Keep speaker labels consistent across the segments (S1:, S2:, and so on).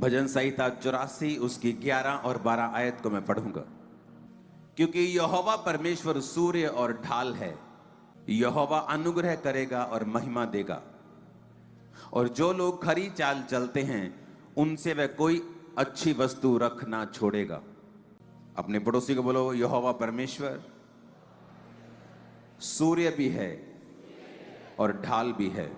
S1: भजन संहिता 84 उसकी 11 और 12 आयत को मैं पढ़ूंगा। क्योंकि यहोवा परमेश्वर सूर्य और ढाल है, यहोवा अनुग्रह करेगा और महिमा देगा, और जो लोग खरी चाल चलते हैं उनसे वह कोई अच्छी वस्तु रख ना छोड़ेगा। अपने पड़ोसी को बोलो, यहोवा परमेश्वर सूर्य भी है और ढाल भी है।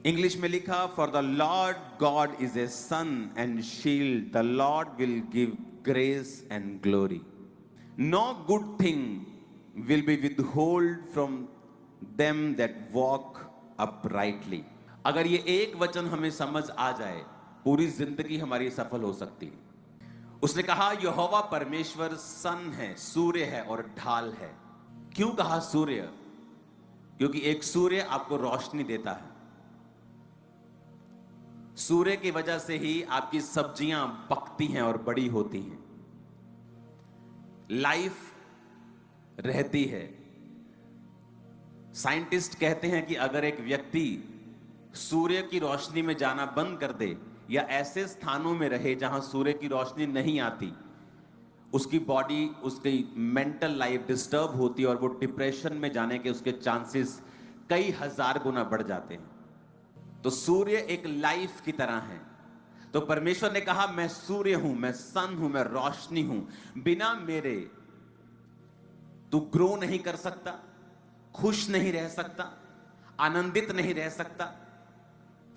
S1: इंग्लिश में लिखा, for the lord god is a sun and shield, the lord will give grace and glory, no good thing will be withhold from them that walk uprightly. अगर ये एक वचन हमें समझ आ जाए, पूरी जिंदगी हमारी सफल हो सकती है। उसने कहा यहोवा परमेश्वर सन है, सूर्य है और ढाल है। क्यों कहा सूर्य? क्योंकि एक सूर्य आपको रोशनी देता है। सूर्य की वजह से ही आपकी सब्जियां पकती हैं और बड़ी होती हैं, लाइफ रहती है। साइंटिस्ट कहते हैं कि अगर एक व्यक्ति सूर्य की रोशनी में जाना बंद कर दे या ऐसे स्थानों में रहे जहां सूर्य की रोशनी नहीं आती, उसकी बॉडी, उसकी मेंटल लाइफ डिस्टर्ब होती है और वो डिप्रेशन में जाने के उसके चांसेस कई हजार गुना बढ़ जाते हैं। तो सूर्य एक लाइफ की तरह है। तो परमेश्वर ने कहा मैं सूर्य हूं, मैं सन हूं, मैं रोशनी हूं, बिना मेरे तू ग्रो नहीं कर सकता, खुश नहीं रह सकता, आनंदित नहीं रह सकता,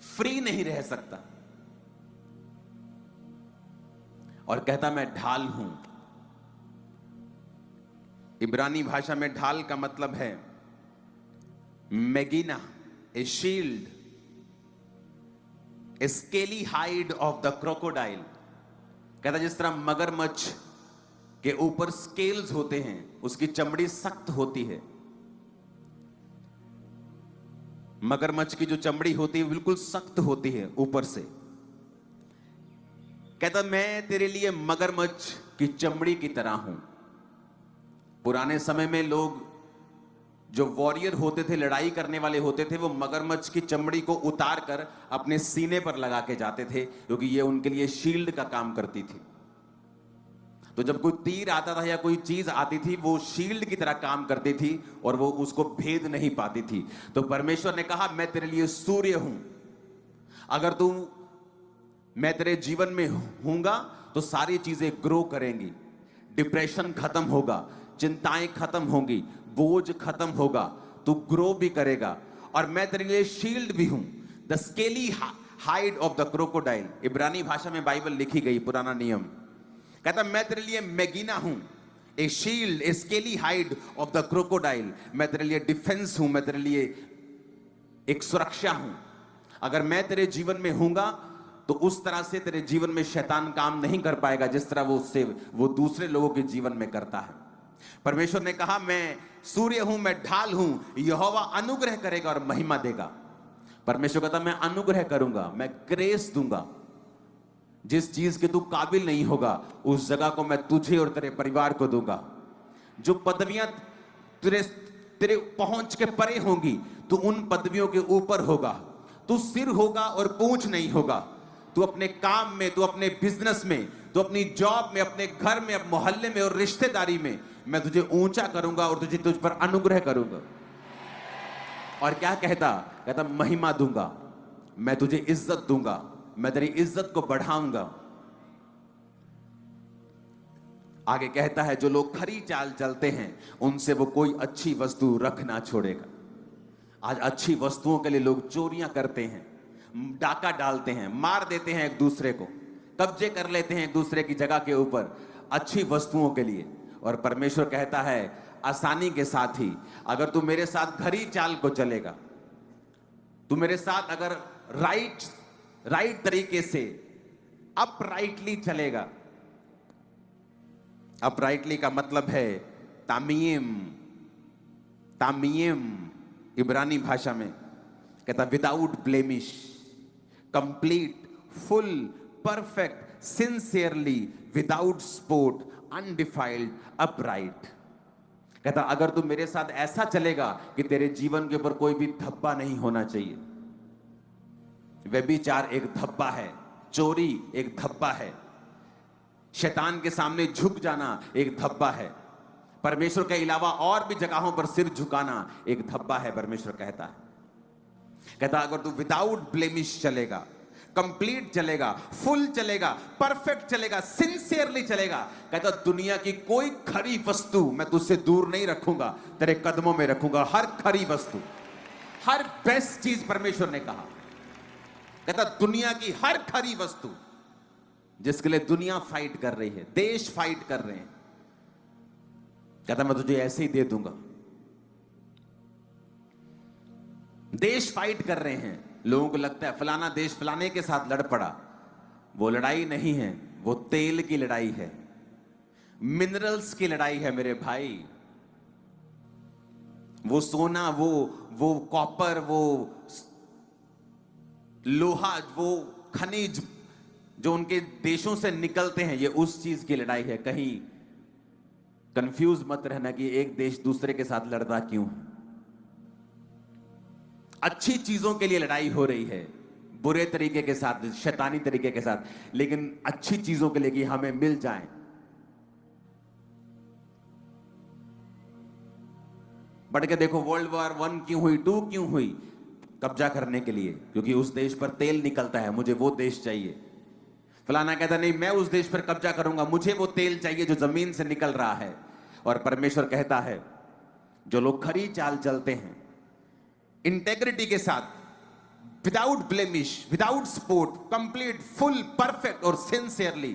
S1: फ्री नहीं रह सकता। और कहता मैं ढाल हूं। इब्रानी भाषा में ढाल का मतलब है मेगिना, a shield, a scaly hide of the crocodile. कहता जिस तरह मगरमच्छ के ऊपर स्केल्स होते हैं, उसकी चमड़ी सख्त होती है। मगरमच्छ की जो चमड़ी होती है बिल्कुल सख्त होती है ऊपर से। कहता मैं तेरे लिए मगरमच्छ की चमड़ी की तरह हूं। पुराने समय में लोग जो वॉरियर होते थे, लड़ाई करने वाले होते थे, वो मगरमच्छ की चमड़ी को उतार कर अपने सीने पर लगा के जाते थे, क्योंकि ये उनके लिए शील्ड का काम करती थी। तो जब कोई तीर आता था या कोई चीज आती थी, वो शील्ड की तरह काम करती थी और वो उसको भेद नहीं पाती थी। तो परमेश्वर ने कहा मैं तेरे लिए सूर्य हूं। अगर तू, मैं तेरे जीवन में हूंगा तो सारी चीजें ग्रो करेंगी, डिप्रेशन खत्म होगा, चिंताएं खत्म होंगी, बोझ खत्म होगा, तू ग्रो भी करेगा। और मैं तेरे लिए शील्ड भी हूं, the scaly hide of the crocodile. इब्रानी भाषा में बाइबल लिखी गई, पुराना नियम। कहता मैं तेरे लिए मेगिना हूं, a shield, a scaly hide of the crocodile. मैं तेरे लिए डिफेंस हूं, मैं तेरे लिए एक सुरक्षा हूं। अगर मैं तेरे जीवन में हूंगा तो उस तरह से तेरे जीवन में शैतान काम नहीं कर पाएगा जिस तरह वो दूसरे लोगों के जीवन में करता है। परमेश्वर ने कहा मैं सूर्य हूं, मैं ढाल हूं, यहोवा अनुग्रह करेगा और महिमा देगा। परमेश्वर कहता मैं अनुग्रह करूंगा, मैं ग्रेस दूंगा। जिस चीज के तू काबिल नहीं होगा उस जगह को मैं तुझे और तेरे परिवार को दूंगा। जो पदवियां तेरे पहुंच के परे होंगी, तू उन पदवियों के ऊपर होगा। तू सिर होगा और पूंछ नहीं होगा। तू अपने काम में, तू अपने बिजनेस में, तू अपनी जॉब में, अपने घर में, अब मोहल्ले में और रिश्तेदारी में मैं तुझे ऊंचा करूंगा और तुझ पर अनुग्रह करूंगा। और क्या कहता महिमा दूंगा, मैं तुझे इज्जत दूंगा, मैं तेरी इज्जत को बढ़ाऊंगा। आगे कहता है जो लोग खरी चाल चलते हैं उनसे वो कोई अच्छी वस्तु रख ना छोड़ेगा। आज अच्छी वस्तुओं के लिए लोग चोरियां करते हैं, डाका डालते हैं, मार देते हैं एक दूसरे को, कब्जे कर लेते हैं एक दूसरे की जगह के ऊपर अच्छी वस्तुओं के लिए। और परमेश्वर कहता है आसानी के साथ ही, अगर तू मेरे साथ खरी चाल को चलेगा, तू मेरे साथ अगर राइट तरीके से अपराइटली चलेगा। अपराइटली का मतलब है तामीम। तामीम इब्रानी भाषा में कहता without blemish, complete, full, perfect, sincerely, without spot, undefiled, upright. कहता अगर तू मेरे साथ ऐसा चलेगा कि तेरे जीवन के ऊपर कोई भी धब्बा नहीं होना चाहिए, व्यभिचार एक धब्बा है, चोरी एक धब्बा है, शैतान के सामने झुक जाना एक धब्बा है, परमेश्वर के अलावा और भी जगहों पर सिर झुकाना एक धब्बा है। परमेश्वर कहता अगर तू विदाउट ब्लेमिश चलेगा, कंप्लीट चलेगा, फुल चलेगा, परफेक्ट चलेगा, सिंसियरली चलेगा, कहता दुनिया की कोई खरी वस्तु मैं तुझसे दूर नहीं रखूंगा, तेरे कदमों में रखूंगा। हर खरी वस्तु, हर बेस्ट चीज, परमेश्वर ने कहा, कहता दुनिया की हर खरी वस्तु जिसके लिए दुनिया फाइट कर रही है, देश फाइट कर रहे हैं, कहता मैं तुझे ऐसे ही दे दूंगा। देश फाइट कर रहे हैं, लोगों को लगता है फलाना देश फलाने के साथ लड़ पड़ा, वो लड़ाई नहीं है, वो तेल की लड़ाई है, मिनरल्स की लड़ाई है मेरे भाई। वो सोना, वो कॉपर, वो लोहा, वो खनिज जो उनके देशों से निकलते हैं, ये उस चीज की लड़ाई है। कहीं कंफ्यूज मत रहना कि एक देश दूसरे के साथ लड़ता क्यों है। अच्छी चीजों के लिए लड़ाई हो रही है, बुरे तरीके के साथ, शैतानी तरीके के साथ, लेकिन अच्छी चीजों के लिए कि हमें मिल जाए। बढ़ के देखो, वर्ल्ड वॉर 1 क्यों हुई, 2 क्यों हुई? कब्जा करने के लिए, क्योंकि उस देश पर तेल निकलता है, मुझे वो देश चाहिए। फलाना कहता नहीं मैं उस देश पर कब्जा करूंगा, मुझे वो तेल चाहिए जो जमीन से निकल रहा है। और परमेश्वर कहता है जो लोग खरी चाल चलते हैं, इंटेग्रिटी के साथ, without blemish, without spot, complete, full, perfect और सिंसियरली,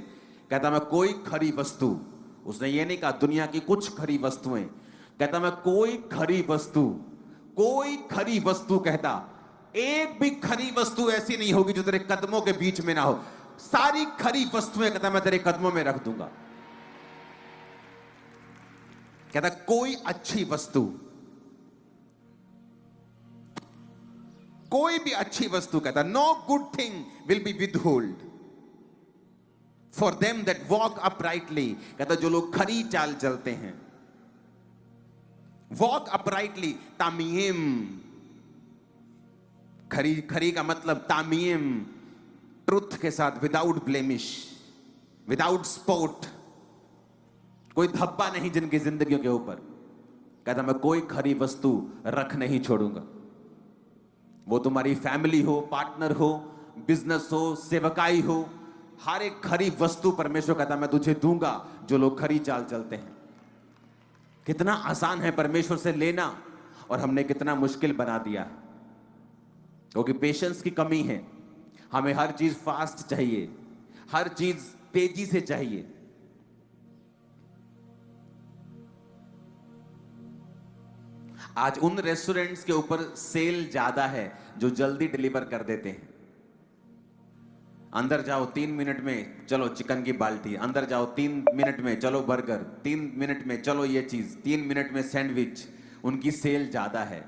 S1: कहता मैं कोई खरी वस्तु, उसने ये नहीं कहा दुनिया की कुछ खरी वस्तुएं, कहता मैं कोई खरी वस्तु, कोई खरी वस्तु, कहता एक भी खरी वस्तु ऐसी नहीं होगी जो तेरे कदमों के बीच में ना हो। सारी खरी वस्तुएं, कहता मैं तेरे कदमों में रख दूंगा। कहता कोई अच्छी वस्तु, कोई भी अच्छी वस्तु, कहता no good thing will be withhold for them that walk uprightly, कहता जो लोग खरी चाल चलते हैं, वॉक अपराइटली, तामीम, खरी, खरी का मतलब तामीम, ट्रुथ के साथ, विदाउट ब्लेमिश, विदाउट स्पॉट, कोई धब्बा नहीं जिनकी जिंदगियों के ऊपर, कहता मैं कोई खरी वस्तु रख नहीं छोड़ूंगा। वो तुम्हारी फैमिली हो, पार्टनर हो, बिजनेस हो, सेवकाई हो, हर एक खरी वस्तु परमेश्वर कहता मैं तुझे दूंगा जो लोग खरी चाल चलते हैं। कितना आसान है परमेश्वर से लेना, और हमने कितना मुश्किल बना दिया, क्योंकि पेशेंस की कमी है। हमें हर चीज फास्ट चाहिए, हर चीज तेजी से चाहिए। आज उन रेस्टोरेंट्स के ऊपर सेल ज्यादा है जो जल्दी डिलीवर कर देते हैं। अंदर जाओ 3 मिनट में चलो चिकन की बाल्टी, अंदर जाओ 3 मिनट में चलो बर्गर, 3 मिनट में चलो ये चीज, 3 मिनट में सैंडविच। उनकी सेल ज्यादा है,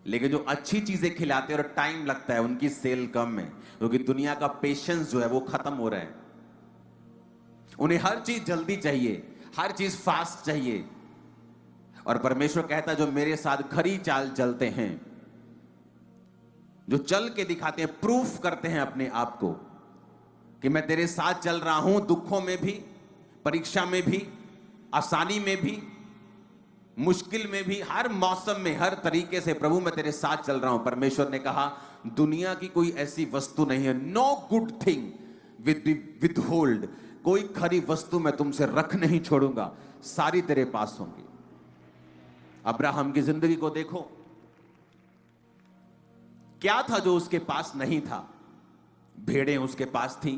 S1: लेकिन जो अच्छी चीजें खिलाते हैं और टाइम लगता है उनकी सेल कम है, क्योंकि दुनिया का पेशेंस जो है वो खत्म हो रहा है। उन्हें हर चीज जल्दी चाहिए, हर चीज फास्ट चाहिए। और परमेश्वर कहता है जो मेरे साथ खरी चाल चलते हैं, जो चल के दिखाते हैं, प्रूफ करते हैं अपने आप को कि मैं तेरे साथ चल रहा हूं, दुखों में भी, परीक्षा में भी, आसानी में भी, मुश्किल में भी, हर मौसम में, हर तरीके से प्रभु मैं तेरे साथ चल रहा हूं। परमेश्वर ने कहा दुनिया की कोई ऐसी वस्तु नहीं है, no good thing withhold, कोई खरी वस्तु मैं तुमसे रख नहीं छोड़ूंगा, सारी तेरे पास होंगी। अब्राहम की जिंदगी को देखो, क्या था जो उसके पास नहीं था? भेड़ें उसके पास थी,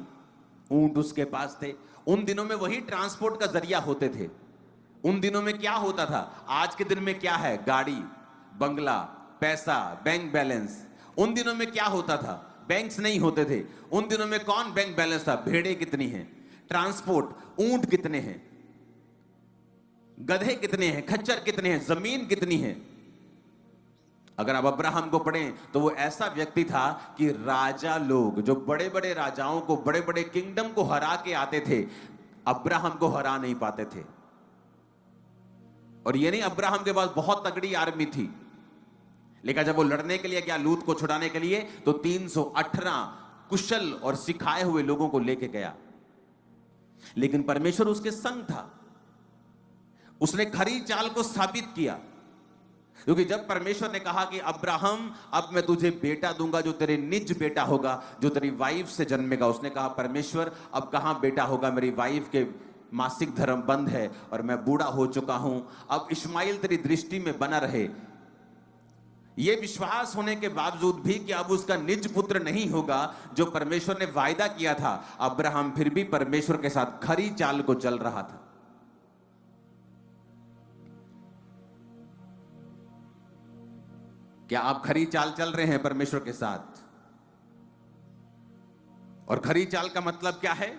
S1: ऊंट उसके पास थे। उन दिनों में वही ट्रांसपोर्ट का जरिया होते थे। उन दिनों में क्या होता था? आज के दिन में क्या है? गाड़ी, बंगला, पैसा, बैंक बैलेंस। उन दिनों में क्या होता था? बैंक्स नहीं होते थे। उन दिनों में कौन बैंक बैलेंस था? भेड़ें कितनी हैं, ट्रांसपोर्ट, ऊंट कितने हैं, गधे कितने हैं, खच्चर कितने हैं, जमीन कितनी है। अगर आप अब्राहम को पढ़ें तो वो ऐसा व्यक्ति था कि राजा लोग, जो बड़े बड़े राजाओं को, बड़े बड़े किंगडम को हरा के आते थे, अब्राहम को हरा नहीं पाते थे। और ये नहीं अब्राहम के पास बहुत तगड़ी आर्मी थी, लेकिन जब वो लड़ने के लिए गया लूत को छुड़ाने के लिए, तो 318 कुशल और सिखाए हुए लोगों को लेके गया। लेकिन परमेश्वर उसके संग था। उसने खरी चाल को स्थापित किया, क्योंकि जब परमेश्वर ने कहा कि अब्राहम, अब मैं तुझे बेटा दूंगा जो तेरे निज बेटा होगा, जो तेरी वाइफ से जन्मेगा। उसने कहा, परमेश्वर अब कहां बेटा होगा, मेरी वाइफ के मासिक धर्म बंद है और मैं बूढ़ा हो चुका हूं, अब इश्माइल तेरी दृष्टि में बना रहे। यह विश्वास होने के बावजूद भी कि अब उसका निज पुत्र नहीं होगा जो परमेश्वर ने वायदा किया था, अब्राहम फिर भी परमेश्वर के साथ खरी चाल को चल रहा था। क्या आप खरी चाल चल रहे हैं परमेश्वर के साथ? और खरी चाल का मतलब क्या है?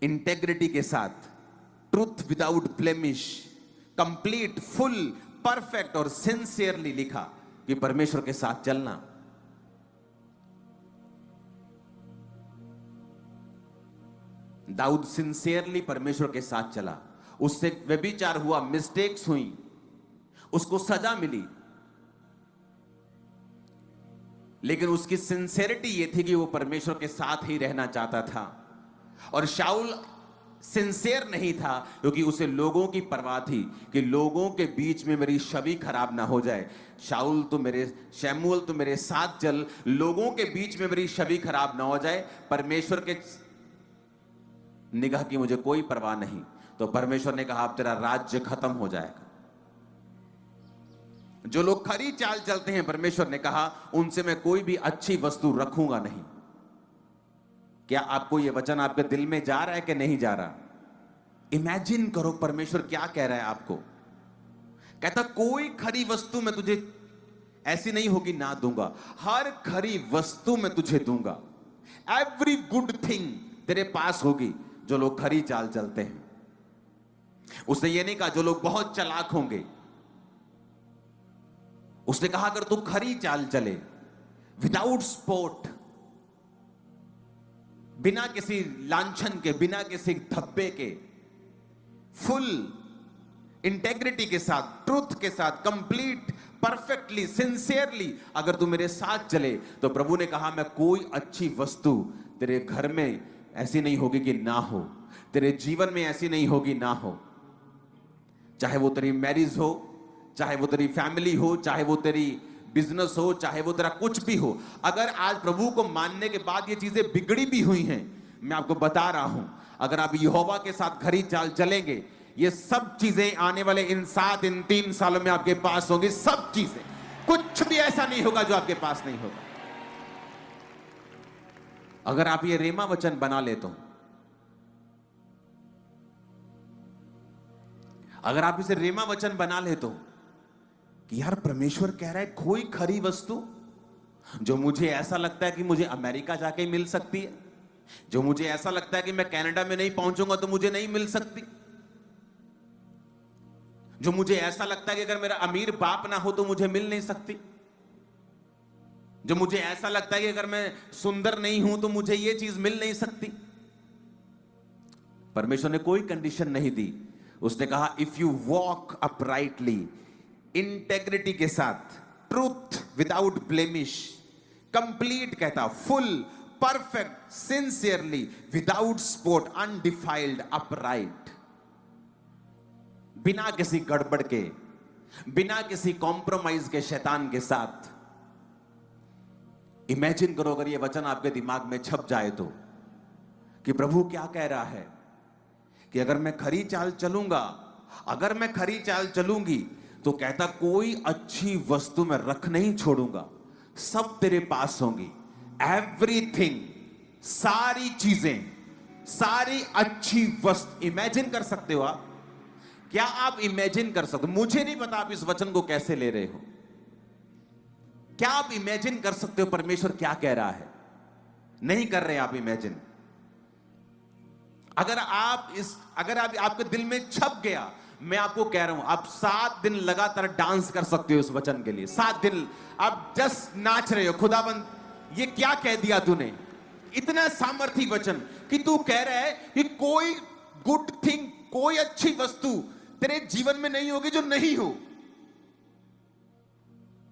S1: इंटेग्रिटी के साथ, truth without blemish, complete, full, perfect और सिंसियरली लिखा कि परमेश्वर के साथ चलना। दाऊद सिंसियरली परमेश्वर के साथ चला। उससे व्यभिचार हुआ, मिस्टेक्स हुई, उसको सजा मिली, लेकिन उसकी सिंसियरिटी यह थी कि वो परमेश्वर के साथ ही रहना चाहता था। और शाऊल सिंसियर नहीं था, क्योंकि उसे लोगों की परवाह थी कि लोगों के बीच में मेरी छवि खराब ना हो जाए। शमूएल तो मेरे साथ चल, लोगों के बीच में मेरी छवि खराब ना हो जाए। परमेश्वर के निगाह की मुझे कोई परवाह नहीं। तो परमेश्वर ने कहा, अब तेरा राज्य खत्म हो जाएगा। जो लोग खरी चाल चलते हैं, परमेश्वर ने कहा, उनसे मैं कोई भी अच्छी वस्तु रखूंगा नहीं। क्या आपको यह वचन आपके दिल में जा रहा है कि नहीं जा रहा? इमेजिन करो परमेश्वर क्या कह रहा है आपको। कहता, कोई खरी वस्तु मैं तुझे ऐसी नहीं होगी ना दूंगा, हर खरी वस्तु मैं तुझे दूंगा। एवरी गुड थिंग तेरे पास होगी जो लोग खरी चाल चलते हैं। उसने ये नहीं कहा जो लोग बहुत चालाक होंगे। उसने कहा, अगर तू खरी चाल चले, विदाउट स्पोर्ट, बिना किसी लांछन के, बिना किसी धब्बे के, फुल इंटेग्रिटी के साथ, ट्रूथ के साथ, कंप्लीट, परफेक्टली, सिंसियरली अगर तू मेरे साथ चले, तो प्रभु ने कहा, मैं कोई अच्छी वस्तु तेरे घर में ऐसी नहीं होगी कि ना हो, तेरे जीवन में ऐसी नहीं होगी ना हो। चाहे वो तेरी मैरिज हो, चाहे वो तेरी फैमिली हो, चाहे वो तेरी बिजनेस हो, चाहे वो तेरा कुछ भी हो। अगर आज प्रभु को मानने के बाद ये चीजें बिगड़ी भी हुई हैं, मैं आपको बता रहा हूं, अगर आप यहोवा के साथ खरी चाल चलेंगे, ये सब चीजें आने वाले इन 3 सालों में आपके पास होंगी। सब चीजें, कुछ भी ऐसा नहीं होगा जो आपके पास नहीं होगा। अगर आप ये रेमा वचन बना ले तो, अगर आप इसे रेमा वचन बना ले तो, कि यार परमेश्वर कह रहा है कोई खरी वस्तु जो मुझे ऐसा लगता है कि मुझे अमेरिका जाके मिल सकती है, जो मुझे ऐसा लगता है कि मैं कनाडा में नहीं पहुंचूंगा तो मुझे नहीं मिल सकती, जो मुझे ऐसा लगता है कि अगर मेरा अमीर बाप ना हो तो मुझे मिल नहीं सकती, जो मुझे ऐसा लगता है कि अगर मैं सुंदर नहीं हूं तो मुझे यह चीज मिल नहीं सकती। परमेश्वर ने कोई कंडीशन नहीं दी। उसने कहा, if you walk uprightly, integrity के साथ, ट्रूथ विदाउट ब्लेमिश, कंप्लीट कहता, full, perfect, sincerely, without spot, undefiled, upright, बिना किसी गड़बड़ के, बिना किसी कॉम्प्रोमाइज के, शैतान के साथ। इमेजिन करो अगर ये वचन आपके दिमाग में छप जाए तो, कि प्रभु क्या कह रहा है कि अगर मैं खरी चाल चलूंगा, अगर मैं खरी चाल चलूंगी, तो कहता कोई अच्छी वस्तु मैं रख नहीं छोड़ूंगा, सब तेरे पास होंगी। एवरीथिंग, सारी चीजें, सारी अच्छी वस्तु। इमेजिन कर सकते हो आप? क्या आप इमेजिन कर सकते हो? मुझे नहीं पता आप इस वचन को कैसे ले रहे हो। क्या आप इमेजिन कर सकते हो परमेश्वर क्या कह रहा है? नहीं कर रहे आप इमेजिन। अगर आप आपके दिल में छप गया, मैं आपको कह रहा हूं, आप 7 दिन लगातार डांस कर सकते हो इस वचन के लिए। 7 दिन आप जस्ट नाच रहे हो, खुदाबंद ये क्या कह दिया तूने। इतना सामर्थी वचन कि तू कह रहा है कि कोई गुड थिंग, कोई अच्छी वस्तु तेरे जीवन में नहीं होगी जो नहीं हो।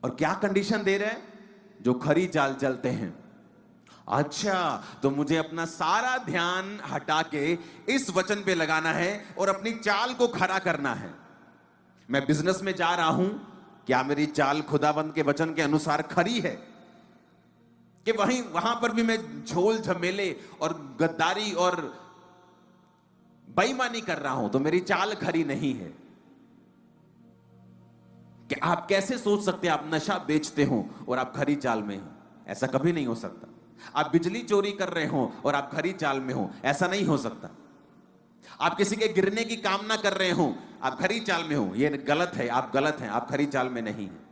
S1: और क्या कंडीशन दे रहे हैं? जो खरी चाल चलते हैं। अच्छा, तो मुझे अपना सारा ध्यान हटा के इस वचन पे लगाना है और अपनी चाल को खरा करना है। मैं बिजनेस में जा रहा हूं, क्या मेरी चाल खुदावंद के वचन के अनुसार खरी है? कि वहां पर भी मैं झोल झमेले और गद्दारी और बेईमानी कर रहा हूं, तो मेरी चाल खरी नहीं है। कि आप कैसे सोच सकते हैं आप नशा बेचते हो और आप खरी चाल में हो? ऐसा कभी नहीं हो सकता। आप बिजली चोरी कर रहे हो और आप खरी चाल में हो, ऐसा नहीं हो सकता। आप किसी के गिरने की कामना कर रहे हो, आप खरी चाल में हो, ये गलत है, आप गलत हैं, आप खरी चाल में नहीं है।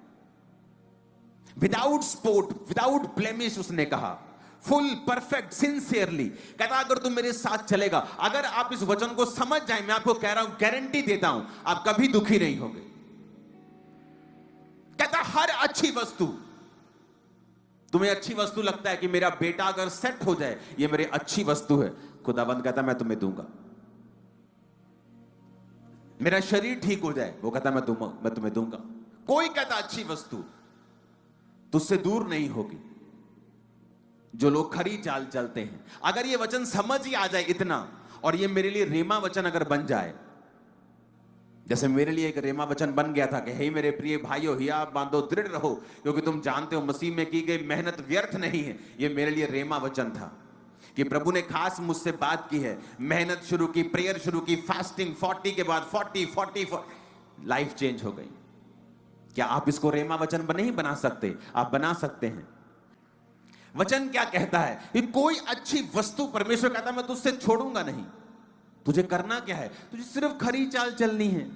S1: विदाउट स्पॉट, विदाउट ब्लेमिश, उसने कहा, फुल परफेक्ट सिंसियरली। कहता अगर तुम मेरे साथ चलेगा, अगर आप इस वचन को समझ जाए, मैं आपको कह रहा हूं, गारंटी देता हूं, आप कभी दुखी नहीं होंगे। कहता हर अच्छी वस्तु, तुम्हें अच्छी वस्तु लगता है कि मेरा बेटा अगर सेट हो जाए, ये मेरी अच्छी वस्तु है, खुदावंद कहता मैं तुम्हें दूंगा। मेरा शरीर ठीक हो जाए, वो कहता मैं तुम्हें दूंगा। कोई कहता अच्छी वस्तु तुझसे दूर नहीं होगी। जो लोग खरी चाल चलते हैं, अगर ये वचन समझ ही आ जाए इतना, और ये मेरे लिए रेमा वचन अगर बन जाए, जैसे मेरे लिए एक रेमा वचन बन गया था कि हे मेरे प्रिय भाइयों, हिया बांधो, दृढ़ रहो, क्योंकि तुम जानते हो मसीह में की गई मेहनत व्यर्थ नहीं है। ये मेरे लिए रेमा वचन था कि प्रभु ने खास मुझसे बात की है। मेहनत शुरू की, प्रेयर शुरू की, फास्टिंग 40 के बाद 40, लाइफ चेंज हो गई। क्या आप इसको रेमा वचन नहीं बना सकते? आप बना सकते हैं। वचन क्या कहता है कि कोई अच्छी वस्तु, परमेश्वर कहता मैं तुझसे छोड़ूंगा नहीं। तुझे करना क्या है? तुझे सिर्फ खरी चाल चलनी है।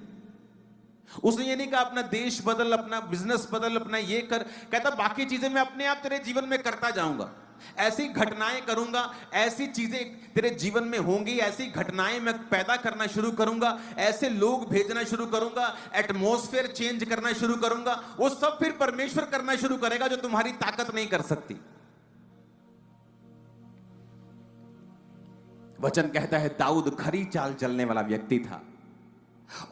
S1: उसने ये नहीं कहा अपना देश बदल, अपना बिजनेस बदल, अपना ये कर। कहता बाकी चीजें मैं अपने आप तेरे जीवन में करता जाऊंगा। ऐसी घटनाएं करूंगा, ऐसी चीजें तेरे जीवन में होंगी, ऐसी घटनाएं मैं पैदा करना शुरू करूंगा, ऐसे लोग भेजना शुरू करूंगा, एटमॉस्फेयर चेंज करना शुरू करूंगा। वो सब फिर परमेश्वर करना शुरू करेगा, जो तुम्हारी ताकत नहीं कर सकती। वचन कहता है दाऊद खरी चाल चलने वाला व्यक्ति था,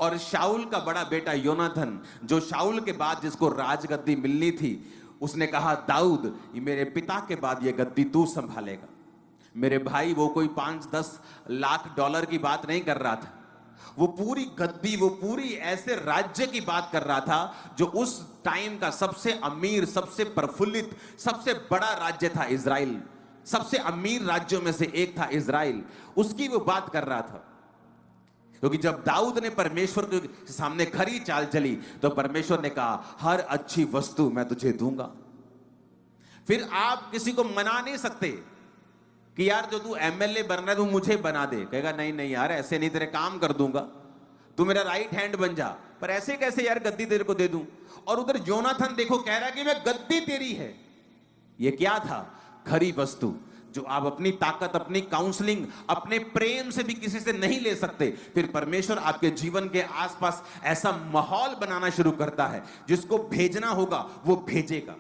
S1: और शाऊल का बड़ा बेटा योनाथन, जो शाऊल के बाद जिसको राजगद्दी मिलनी थी, उसने कहा दाऊद, ये मेरे पिता के बाद ये गद्दी तू संभालेगा। मेरे भाई, वो कोई 5-10 लाख डॉलर की बात नहीं कर रहा था, वो पूरी गद्दी, वो पूरी ऐसे राज्य की बात कर रहा था जो उस टाइम का सबसे अमीर, सबसे प्रफुल्लित, सबसे बड़ा राज्य था इजराइल। सबसे अमीर राज्यों में से एक था इजराइल, उसकी वो बात कर रहा था। क्योंकि जब दाऊद ने परमेश्वर के सामने खरी चाल चली, तो परमेश्वर ने कहा हर अच्छी वस्तु मैं तुझे दूंगा। फिर आप किसी को मना नहीं सकते कि यार जो तू एमएलए बन रहा है, तू मुझे बना दे। कहेगा नहीं नहीं यार, ऐसे नहीं, तेरे काम कर दूंगा, तू मेरा राइट हैंड बन जा। पर ऐसे कैसे यार गद्दी तेरे को दे दूं? और उधर योनाथन देखो, कह रहा है कि मैं गद्दी तेरी है। ये क्या था? खरी वस्तु, जो आप अपनी ताकत, अपनी काउंसलिंग, अपने प्रेम से भी किसी से नहीं ले सकते। फिर परमेश्वर आपके जीवन के आसपास ऐसा माहौल बनाना शुरू करता है, जिसको भेजना होगा वो भेजेगा।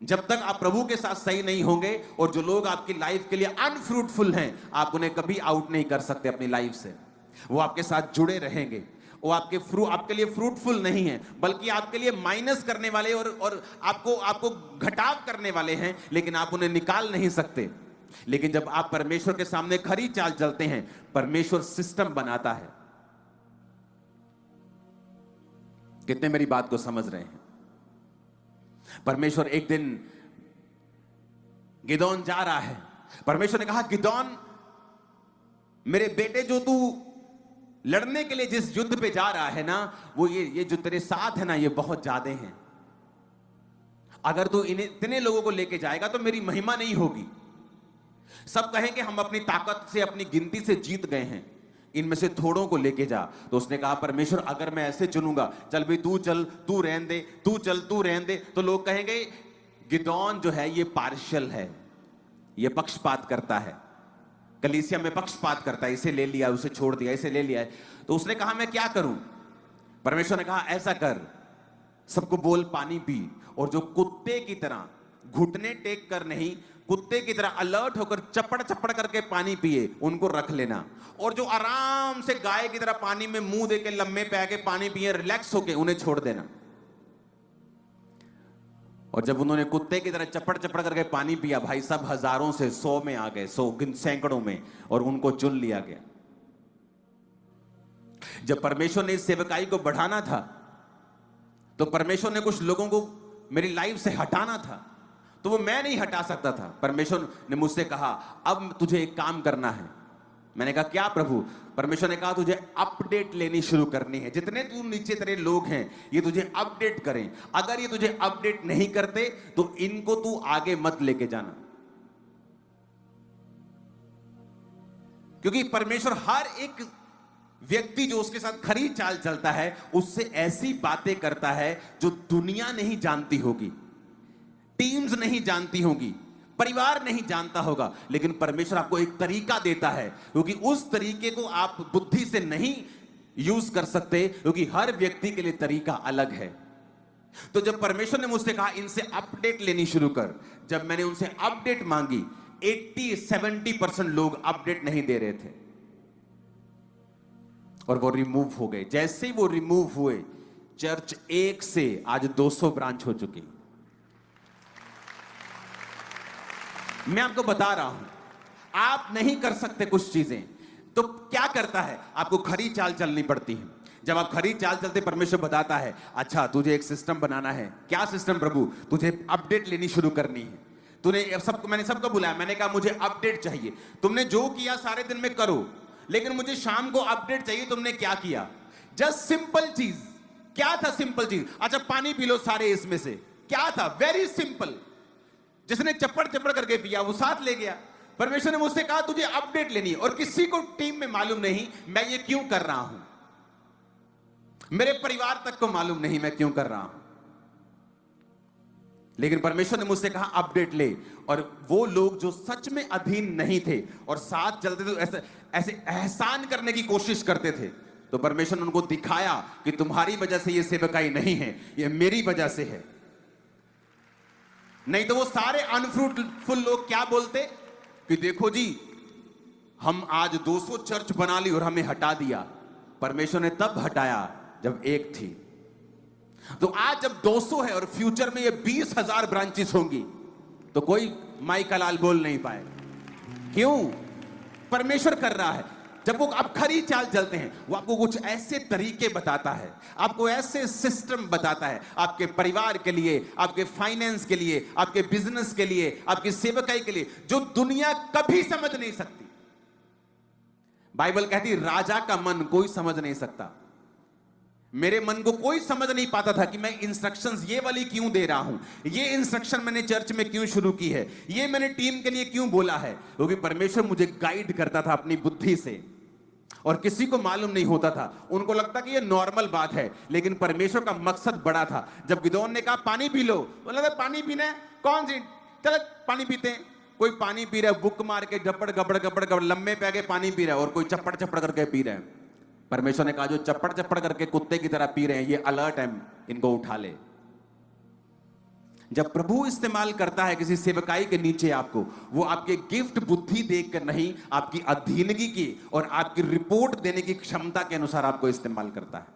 S1: जब तक आप प्रभु के साथ सही नहीं होंगे, और जो लोग आपकी लाइफ के लिए अनफ्रूटफुल हैं, आप उन्हें कभी आउट नहीं कर सकते अपनी लाइफ से। वो आपके साथ जुड़े रहेंगे, वो आपके लिए फ्रूटफुल नहीं है, बल्कि आपके लिए माइनस करने वाले और आपको घटाव करने वाले हैं, लेकिन आप उन्हें निकाल नहीं सकते। लेकिन जब आप परमेश्वर के सामने खरी चाल चलते हैं, परमेश्वर सिस्टम बनाता है। कितने मेरी बात को समझ रहे हैं? परमेश्वर एक दिन, गिदोन जा रहा है, परमेश्वर ने कहा गिदोन, मेरे बेटे, जो तू लड़ने के लिए जिस युद्ध पे जा रहा है ना, वो ये जो तेरे साथ है ना, ये बहुत ज्यादा हैं। अगर तू इतने लोगों को लेके जाएगा तो मेरी महिमा नहीं होगी। सब कहेंगे हम अपनी ताकत से, अपनी गिनती से जीत गए हैं, इनमें से थोड़ों को लेके जा। तो उसने कहा परमेश्वर, अगर मैं ऐसे चुनूंगा, चल भाई तू चल, तू रहने दे, तू चल, तू रहने दे, तो लोग कहेंगे गिदोन जो है ये पार्शियल है, ये पक्षपात करता है, कलीसिया में पक्षपात करता है, इसे ले लिया, उसे छोड़ दिया, इसे ले लिया। तो उसने कहा मैं क्या करूं? परमेश्वर ने कहा ऐसा कर, सबको बोल पानी पी, और जो कुत्ते की तरह घुटने टेक कर नहीं, कुत्ते की तरह अलर्ट होकर चपड़ चपड़ करके पानी पिए, उनको रख लेना। और जो आराम से गाय की तरह पानी में मुंह देके लम्बे पे आके पानी पिए, रिलैक्स होके, उन्हें छोड़ देना। और जब उन्होंने कुत्ते की तरह चपड़ चपड़ करके पानी पिया, भाई साहब हजारों से 100 में आ गए, 100 सैकड़ों में, और उनको चुन लिया गया। जब परमेश्वर ने इस सेवकाई को बढ़ाना था तो परमेश्वर ने कुछ लोगों को मेरी लाइफ से हटाना था, तो वो मैं नहीं हटा सकता था। परमेश्वर ने मुझसे कहा अब तुझे एक काम करना है। मैंने कहा क्या प्रभु? परमेश्वर ने कहा तुझे अपडेट लेनी शुरू करनी है। जितने तू नीचे तेरे लोग हैं ये तुझे अपडेट करें। अगर ये तुझे अपडेट नहीं करते तो इनको तू आगे मत लेके जाना, क्योंकि परमेश्वर हर एक व्यक्ति जो उसके साथ खरी चाल चलता है उससे ऐसी बातें करता है जो दुनिया नहीं जानती होगी, टीम्स नहीं जानती होगी, परिवार नहीं जानता होगा, लेकिन परमेश्वर आपको एक तरीका देता है, क्योंकि उस तरीके को आप बुद्धि से नहीं यूज कर सकते, क्योंकि हर व्यक्ति के लिए तरीका अलग है। तो जब परमेश्वर ने मुझसे कहा इनसे अपडेट लेनी शुरू कर, जब मैंने उनसे अपडेट मांगी 80-70% लोग अपडेट नहीं दे रहे थे और वो रिमूव हो गए। जैसे ही वो रिमूव हुए चर्च 1 से आज 200 ब्रांच हो चुकी। मैं आपको बता रहा हूं आप नहीं कर सकते कुछ चीजें, तो क्या करता है? आपको खरी चाल चलनी पड़ती है। जब आप खरी चाल चलते परमेश्वर बताता है अच्छा तुझे एक सिस्टम बनाना है। क्या सिस्टम प्रभु? तुझे अपडेट लेनी शुरू करनी है। तूने सबको, मैंने सबको बुलाया, मैंने कहा मुझे अपडेट चाहिए। तुमने जो किया सारे दिन में करो, लेकिन मुझे शाम को अपडेट चाहिए। तुमने क्या किया? जस्ट सिंपल चीज। क्या था सिंपल चीज? अच्छा पानी पी लो सारे इसमें से। क्या था? Very simple. जिसने चप्पड़ चप्पड़ करके पिया वो साथ ले गया। परमेश्वर ने मुझसे कहा तुझे अपडेट लेनी है, और किसी को टीम में मालूम नहीं मैं ये क्यों कर रहा हूं, मेरे परिवार तक को मालूम नहीं मैं क्यों कर रहा हूं, लेकिन परमेश्वर ने मुझसे कहा अपडेट ले। और वो लोग जो सच में अधीन नहीं थे और साथ चलते थे, ऐसे ऐसे एहसान करने की कोशिश करते थे, तो परमेश्वर ने उनको दिखाया कि तुम्हारी वजह से ये सेवकाई नहीं है, ये मेरी वजह से है। नहीं तो वो सारे अनफ्रूटफुल लोग क्या बोलते कि देखो जी हम आज 200 चर्च बना ली और हमें हटा दिया। परमेश्वर ने तब हटाया जब एक थी। तो आज जब 200 है और फ्यूचर में ये 20,000 ब्रांचेस होंगी तो कोई माई का लाल बोल नहीं पाएगा। क्यों? परमेश्वर कर रहा है। जब वो आप खरी चाल चलते हैं वो आपको कुछ ऐसे तरीके बताता है, आपको ऐसे सिस्टम बताता है आपके परिवार के लिए, आपके फाइनेंस के लिए, आपके बिजनेस के लिए, आपकी सेवकाई के लिए, जो दुनिया कभी समझ नहीं सकती। बाइबल कहती राजा का मन कोई समझ नहीं सकता। मेरे मन को कोई समझ नहीं पाता था कि मैं इंस्ट्रक्शंस ये वाली क्यों दे रहा हूं, ये इंस्ट्रक्शन मैंने चर्च में क्यों शुरू की है, ये मैंने टीम के लिए क्यों बोला है, क्योंकि परमेश्वर मुझे गाइड करता था अपनी बुद्धि से, और किसी को मालूम नहीं होता था। उनको लगता कि ये नॉर्मल बात है, लेकिन परमेश्वर का मकसद बड़ा था। जब गिदोन ने कहा पानी पी लो, बोला पानी पीना है, कौन सी, चलो पानी पीते हैं। कोई पानी पी रहा है बुक मार के, गपड़ गपड़ गपड़ गपड़ लम्बे पे आगे पानी पी रहा है, और कोई चप्पड़ चप्पड़ करके पी रहा है। परमेश्वर ने कहा जो चप्पड़ चप्पड़ करके कुत्ते की तरह पी रहे हैं ये अलर्ट है, इनको उठा ले। जब प्रभु इस्तेमाल करता है किसी सेवकाई के नीचे आपको, वो आपके गिफ्ट बुद्धि देखकर नहीं, आपकी अधीनगी की और आपकी रिपोर्ट देने की क्षमता के अनुसार आपको इस्तेमाल करता है।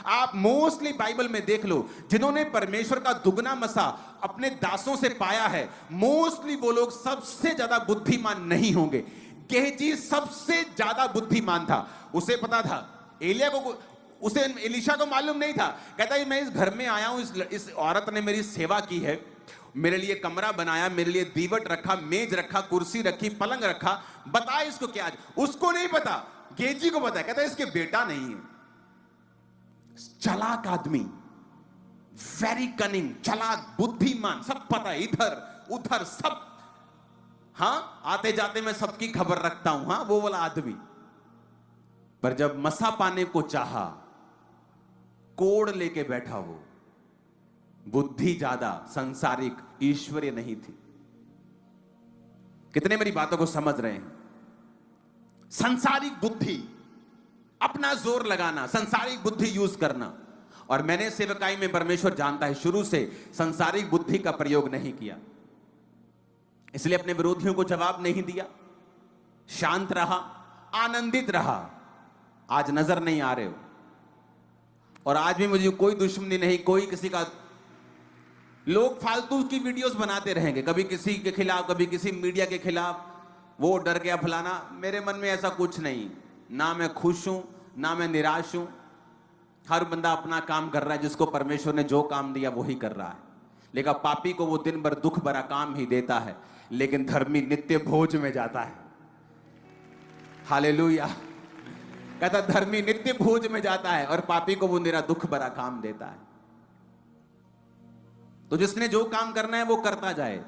S1: आप मोस्टली बाइबल में देख लो जिन्होंने परमेश्वर का दुगना मसा अपने दासों से पाया है, मोस्टली वो लोग सबसे ज्यादा बुद्धिमान नहीं होंगे। गेहजी सबसे ज्यादा बुद्धिमान था। उसे पता था एलिया को, उसे एलीशा को मालूम नहीं था। कहता है मैं इस घर में आया हूं, इस औरत ने मेरी सेवा की है, मेरे लिए कमरा बनाया, मेरे लिए दीवट रखा, मेज रखा, कुर्सी रखी, पलंग रखा, बता इसको क्या। उसको नहीं पता, गेहजी को पता है। कहता है इसके बेटा नहीं है। चालाक आदमी, वेरी कनिंग, चालाक, बुद्धिमान, सब पता है, इधर उधर सब। हाँ आते जाते मैं सबकी खबर रखता हूं, हाँ वो वाला आदमी। पर जब मसा पाने को चाहा, कोड़ लेके बैठा वो। बुद्धि ज्यादा, संसारिक, ईश्वरीय नहीं थी। कितने मेरी बातों को समझ रहे हैं? संसारिक बुद्धि, अपना जोर लगाना, संसारिक बुद्धि यूज करना। और मैंने सेवकाई में, परमेश्वर जानता है, शुरू से संसारिक बुद्धि का प्रयोग नहीं किया, इसलिए अपने विरोधियों को जवाब नहीं दिया, शांत रहा, आनंदित रहा। आज नजर नहीं आ रहे हो, और आज भी मुझे कोई दुश्मनी नहीं, कोई किसी का लोग फालतू की वीडियोस बनाते रहेंगे, कभी किसी के खिलाफ, कभी किसी मीडिया के खिलाफ, वो डर गया फलाना। मेरे मन में ऐसा कुछ नहीं, ना मैं खुश हूं ना मैं निराश हूं। हर बंदा अपना काम कर रहा है, जिसको परमेश्वर ने जो काम दिया वही कर रहा है। लेकिन पापी को वो दिन भर दुख भरा काम ही देता है, लेकिन धर्मी नित्य भोज में जाता है। हालेलुया। कहता धर्मी नित्य भोज में जाता है और पापी को वो निरा दुख भरा काम देता है। तो जिसने जो काम करना है वो करता जाए,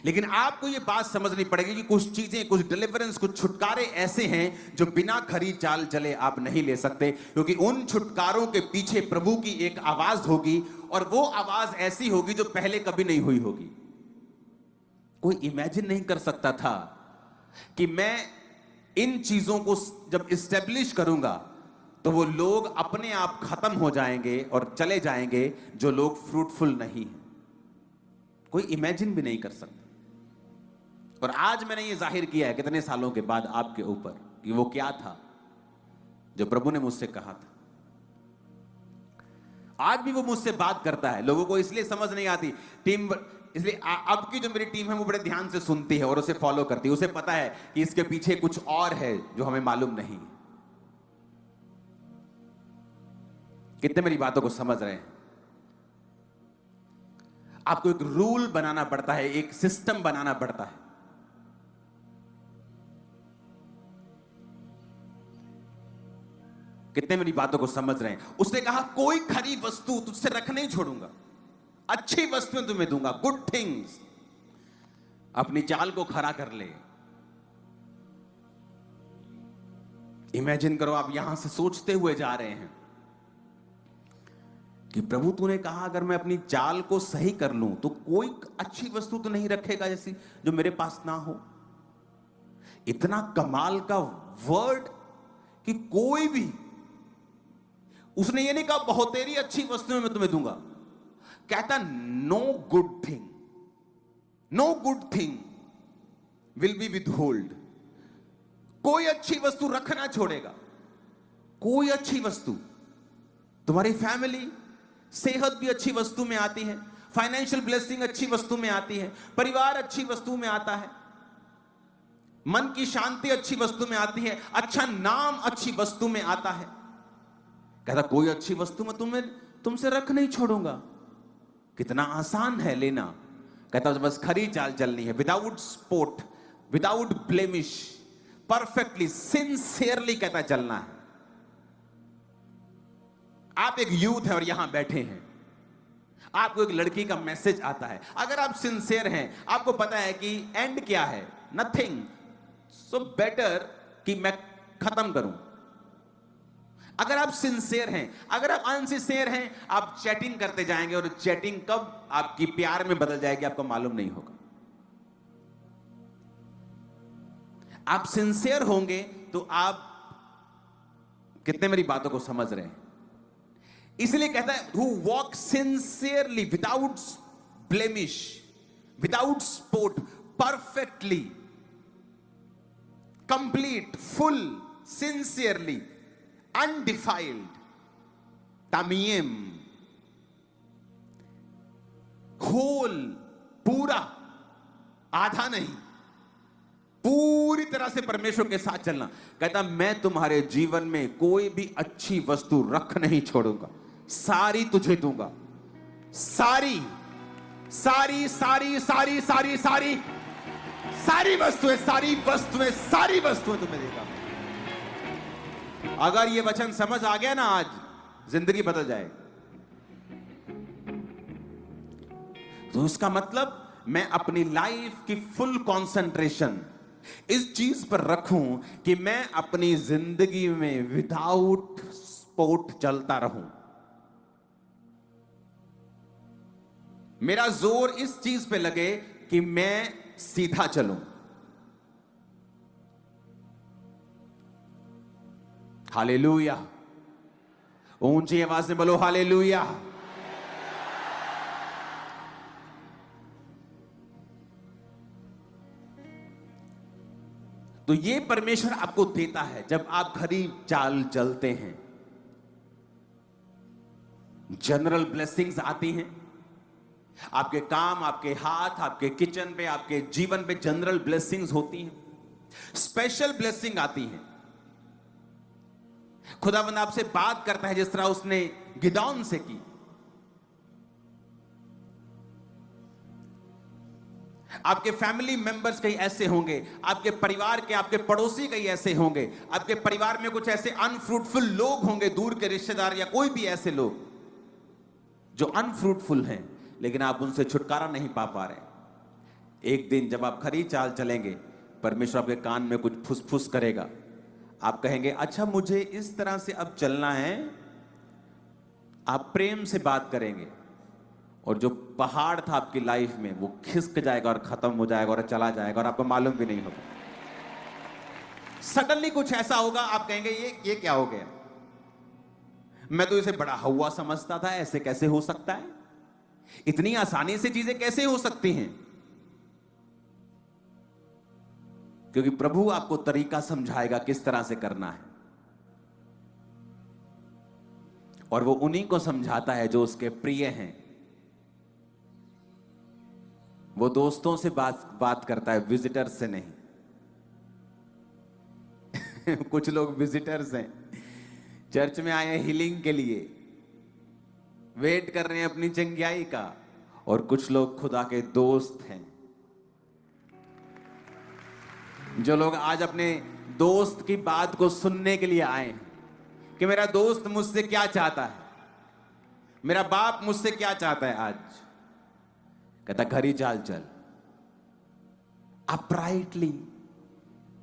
S1: लेकिन आपको ये बात समझनी पड़ेगी कि कुछ चीजें, कुछ डिलीवरेंस, कुछ छुटकारे ऐसे हैं जो बिना खरी चाल चले आप नहीं ले सकते, क्योंकि उन छुटकारों के पीछे प्रभु की एक आवाज होगी, और वो आवाज ऐसी होगी जो पहले कभी नहीं हुई होगी। कोई इमेजिन नहीं कर सकता था कि मैं इन चीजों को जब इस्टेब्लिश करूंगा तो वो लोग अपने आप खत्म हो जाएंगे और चले जाएंगे जो लोग फ्रूटफुल नहीं हैं। कोई इमेजिन भी नहीं कर सकता। और आज मैंने ये जाहिर किया है कितने सालों के बाद आपके ऊपर कि वो क्या था जो प्रभु ने मुझसे कहा था। आज भी वो मुझसे बात करता है। लोगों को इसलिए समझ नहीं आती टीम, इसलिए अब की जो मेरी टीम है वो बड़े ध्यान से सुनती है और उसे फॉलो करती है। उसे पता है कि इसके पीछे कुछ और है जो हमें मालूम नहीं। कितने मेरी बातों को समझ रहे हैं? आपको एक रूल बनाना पड़ता है, एक सिस्टम बनाना पड़ता है। कितने मेरी बातों को समझ रहे हैं? उसने कहा कोई खरी वस्तु तुझसे रख नहीं छोड़ूंगा, अच्छी वस्तुएं तुम्हें दूंगा, गुड थिंग्स। अपनी चाल को खरा कर ले। इमेजिन करो, आप यहां से सोचते हुए जा रहे हैं कि प्रभु तूने कहा अगर मैं अपनी चाल को सही कर लूं तो कोई अच्छी वस्तु तो नहीं रखेगा जैसी जो मेरे पास ना हो। इतना कमाल का वर्ड कि कोई भी, उसने ये नहीं कहा बहुत तेरी अच्छी वस्तुएं मैं तुम्हें दूंगा, कहता no good thing, no good thing will be withhold. कोई अच्छी वस्तु रखना छोड़ेगा, कोई अच्छी वस्तु। तुम्हारी फैमिली, सेहत भी अच्छी वस्तु में आती है, फाइनेंशियल ब्लेसिंग अच्छी वस्तु में आती है, परिवार अच्छी वस्तु में आता है, मन की शांति अच्छी वस्तु में आती है, अच्छा नाम अच्छी वस्तु में आता है। कहता कोई अच्छी वस्तु मैं तुमसे रख नहीं छोड़ूंगा। कितना आसान है लेना। कहता बस खरी चाल चलनी है, without spot, without blemish, perfectly, sincerely कहता चलना है। आप एक यूथ है और यहां बैठे हैं, आपको एक लड़की का मैसेज आता है, अगर आप सिंसियर हैं, आपको पता है कि एंड क्या है, नथिंग, सो बेटर कि मैं खत्म करूं। अगर आप सिंसियर हैं, अगर आप अनसिंसियर हैं, आप चैटिंग करते जाएंगे और चैटिंग कब आपकी प्यार में बदल जाएगी आपको मालूम नहीं होगा। आप सिंसियर होंगे तो आप, कितने मेरी बातों को समझ रहे हैं? इसलिए कहता है who walk sincerely without blemish, without spot, perfectly, complete, full, sincerely, undefiled, tamim, whole, पूरा, आधा नहीं, पूरी तरह से परमेश्वर के साथ चलना। कहता मैं तुम्हारे जीवन में कोई भी अच्छी वस्तु रख नहीं छोड़ूंगा, सारी तुझे दूंगा, सारी सारी सारी सारी सारी सारी सारी वस्तुएं, सारी वस्तुएं, सारी वस्तुएं तुम्हें देगा। अगर ये वचन समझ आ गया ना, आज जिंदगी बदल जाएगी। तो इसका मतलब मैं अपनी लाइफ की फुल कंसंट्रेशन इस चीज पर रखूं कि मैं अपनी जिंदगी में विदाउट स्पॉट चलता रहूं। मेरा जोर इस चीज पे लगे कि मैं सीधा चलूं। हालेलुया। ऊंची आवाज में बोलो हालेलुया। तो ये परमेश्वर आपको देता है जब आप खरी चाल चलते हैं। जनरल ब्लेसिंग्स आती हैं। आपके काम, आपके हाथ, आपके किचन पे, आपके जीवन पे जनरल ब्लेसिंग्स होती हैं। स्पेशल ब्लेसिंग आती हैं। खुदावंद आपसे बात करता है जिस तरह उसने गिदौन से की। आपके फैमिली मेंबर्स कई ऐसे होंगे, आपके परिवार के, आपके पड़ोसी कई ऐसे होंगे, आपके परिवार में कुछ ऐसे अनफ्रूटफुल लोग होंगे, दूर के रिश्तेदार या कोई भी ऐसे लोग जो अनफ्रूटफुल हैं, लेकिन आप उनसे छुटकारा नहीं पा रहे। एक दिन जब आप खरी चाल चलेंगे, परमेश्वर आपके कान में कुछ फुसफुस करेगा। आप कहेंगे, अच्छा मुझे इस तरह से अब चलना है। आप प्रेम से बात करेंगे और जो पहाड़ था आपकी लाइफ में वो खिसक जाएगा और खत्म हो जाएगा और चला जाएगा और आपको मालूम भी नहीं होगा। सडनली कुछ ऐसा होगा, आप कहेंगे ये क्या हो गया? मैं तो इसे बड़ा हवा समझता था, ऐसे कैसे हो सकता है? इतनी आसानी से चीजें कैसे हो सकती हैं? क्योंकि प्रभु आपको तरीका समझाएगा किस तरह से करना है, और वो उन्हीं को समझाता है जो उसके प्रिय हैं। वो दोस्तों से बात करता है, विजिटर्स से नहीं। कुछ लोग विजिटर्स हैं, चर्च में आए हैं हीलिंग के लिए, वेट कर रहे हैं अपनी चंगियाई का, और कुछ लोग खुदा के दोस्त हैं। जो लोग आज अपने दोस्त की बात को सुनने के लिए आए हैं कि मेरा दोस्त मुझसे क्या चाहता है, मेरा बाप मुझसे क्या चाहता है। आज कहता खरी चाल चल, अपराइटली,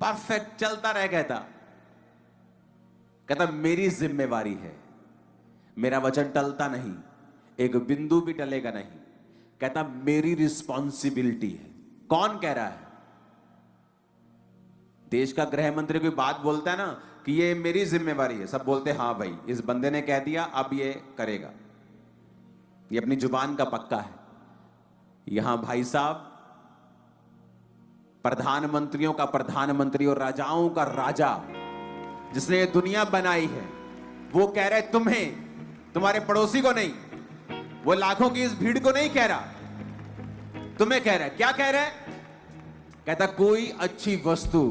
S1: परफेक्ट चलता रह। कहता मेरी जिम्मेवारी है, मेरा वचन टलता नहीं, एक बिंदु भी टलेगा नहीं। कहता मेरी रिस्पॉन्सिबिलिटी है। कौन कह रहा है? देश का गृह मंत्री कोई बात बोलता है ना कि ये मेरी जिम्मेवारी है, सब बोलते हैं हाँ भाई, इस बंदे ने कह दिया, अब ये करेगा, ये अपनी जुबान का पक्का है। यहां भाई साहब, प्रधानमंत्रियों का प्रधानमंत्री और राजाओं का राजा, जिसने ये दुनिया बनाई है, वो कह रहे तुम्हें, तुम्हारे पड़ोसी को नहीं, वो लाखों की इस भीड़ को नहीं कह रहा, तुम्हें कह रहा है। क्या कह रहा है? कहता कोई अच्छी वस्तु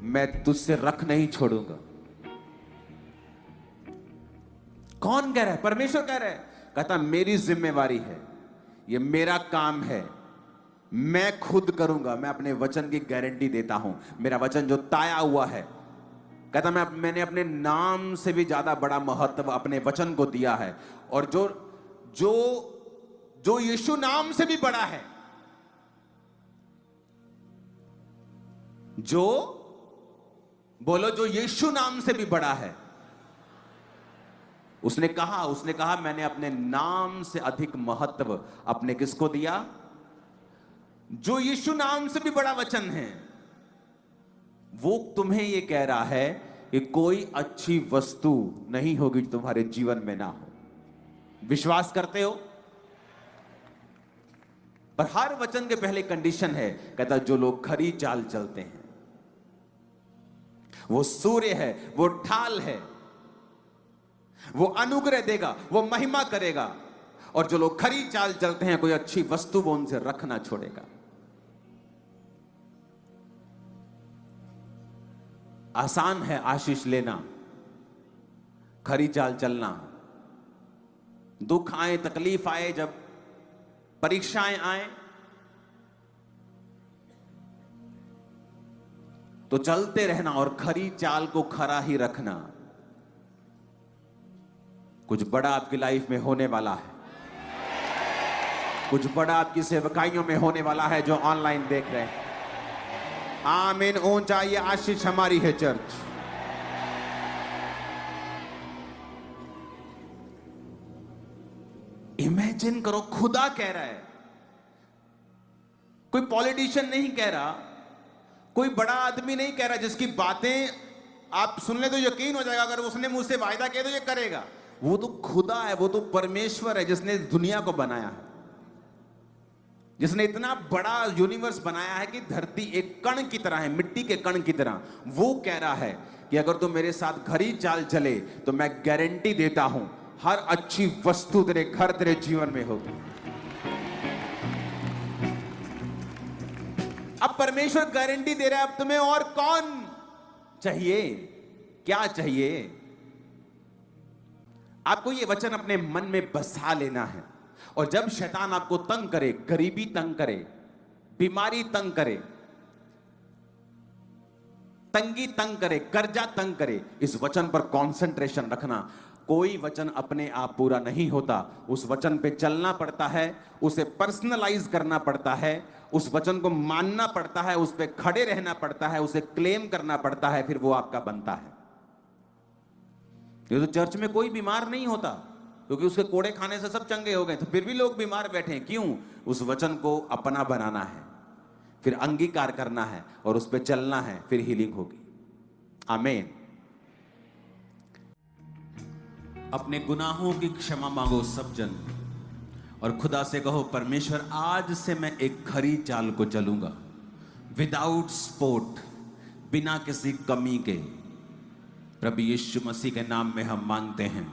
S1: मैं तुझसे रख नहीं छोड़ूंगा। कौन कह रहा है? परमेश्वर कह रहा है। कहता मेरी जिम्मेवारी है, ये मेरा काम है, मैं खुद करूंगा, मैं अपने वचन की गारंटी देता हूं। मेरा वचन जो ताया हुआ है, कहता मैंने अपने नाम से भी ज्यादा बड़ा महत्व अपने वचन को दिया है, और जो जो जो यीशु नाम से भी बड़ा है, जो बोलो, जो यीशु नाम से भी बड़ा है, उसने कहा मैंने अपने नाम से अधिक महत्व अपने किसको दिया? जो यीशु नाम से भी बड़ा वचन है। वो तुम्हें ये कह रहा है कि कोई अच्छी वस्तु नहीं होगी जो तुम्हारे जीवन में ना हो। विश्वास करते हो? पर हर वचन के पहले कंडीशन है, कहता जो लोग खरी चाल चलते हैं, वो सूर्य है, वो ढाल है, वो अनुग्रह देगा, वो महिमा करेगा, और जो लोग खरी चाल चलते हैं, कोई अच्छी वस्तु वो उनसे रखना छोड़ेगा। आसान है आशीष लेना, खरी चाल चलना। दुख आए, तकलीफ आए, जब परीक्षाएं आए, तो चलते रहना और खरी चाल को खरा ही रखना। कुछ बड़ा आपकी लाइफ में होने वाला है, कुछ बड़ा आपकी सेवकाइयों में होने वाला है जो ऑनलाइन देख रहे हैं। आमीन। ऊंचा ये आशीष हमारी है चर्च। इमेजिन करो, खुदा कह रहा है, कोई पॉलिटिशियन नहीं कह रहा, कोई बड़ा आदमी नहीं कह रहा जिसकी बातें आप सुन ले तो यकीन हो जाएगा, अगर उसने मुझसे वायदा किया तो ये करेगा। वो तो खुदा है, वो तो परमेश्वर है जिसने इस दुनिया को बनाया है, जिसने इतना बड़ा यूनिवर्स बनाया है कि धरती एक कण की तरह है, मिट्टी के कण की तरह। वो कह रहा है कि अगर तुम मेरे साथ खरी चाल चले तो मैं गारंटी देता हूं हर अच्छी वस्तु तेरे घर, तेरे जीवन में होगी। अब परमेश्वर गारंटी दे रहा है, अब तुम्हें और कौन चाहिए, क्या चाहिए? आपको ये वचन अपने मन में बसा लेना है। और जब शैतान आपको तंग करे, गरीबी तंग करे, बीमारी तंग करे, तंगी तंग करे, कर्जा तंग करे, इस वचन पर कंसंट्रेशन रखना। कोई वचन अपने आप पूरा नहीं होता, उस वचन पे चलना पड़ता है, उसे पर्सनलाइज करना पड़ता है, उस वचन को मानना पड़ता है, उस पे खड़े रहना पड़ता है, उसे क्लेम करना पड़ता है, फिर वो आपका बनता है। ये तो चर्च में कोई बीमार नहीं होता क्योंकि उसके कोड़े खाने से सब चंगे हो गए, तो फिर भी लोग बीमार बैठे हैं। क्यों? उस वचन को अपना बनाना है, फिर अंगीकार करना है और उस पर चलना है, फिर हीलिंग होगी। आमीन। अपने गुनाहों की क्षमा मांगो सब जन, और खुदा से कहो, परमेश्वर आज से मैं एक खरी चाल को चलूंगा, विदाउट स्पॉट, बिना किसी कमी के। प्रभु यीशु मसीह के नाम में हम मांगते हैं।